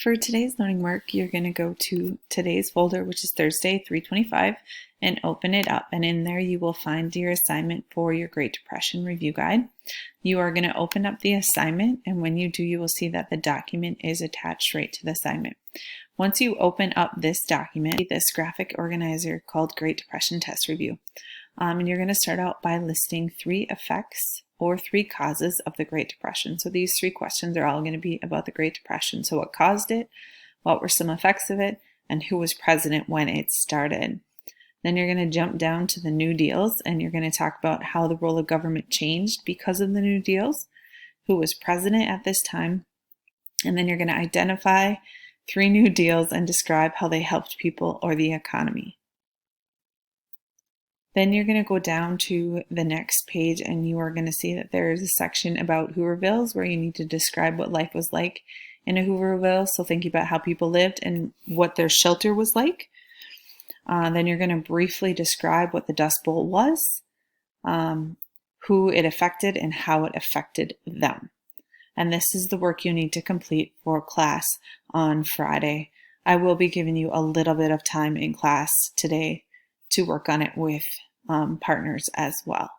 For today's learning work, you're going to go to today's folder, which is Thursday, 3/25, and open it up. And in there, you will find your assignment for your Great Depression Review Guide. You are going to open up the assignment, and when you do, you will see that the document is attached right to the assignment. Once you open up this document, this graphic organizer called Great Depression Test Review. And you're going to start out by listing 3 effects or 3 causes of the Great Depression. So these 3 questions are all going to be about the Great Depression. So what caused it, what were some effects of it, and who was president when it started. Then you're going to jump down to the New Deals, and you're going to talk about how the role of government changed because of the New Deals, who was president at this time, and then you're going to identify 3 New Deals and describe how they helped people or the economy. Then you're going to go down to the next page, and you are going to see that there is a section about Hoovervilles where you need to describe what life was like in a Hooverville. So thinking about how people lived and what their shelter was like. Then you're going to briefly describe what the Dust Bowl was, who it affected, and how it affected them. And this is the work you need to complete for class on Friday. I will be giving you a little bit of time in class today to work on it with partners as well.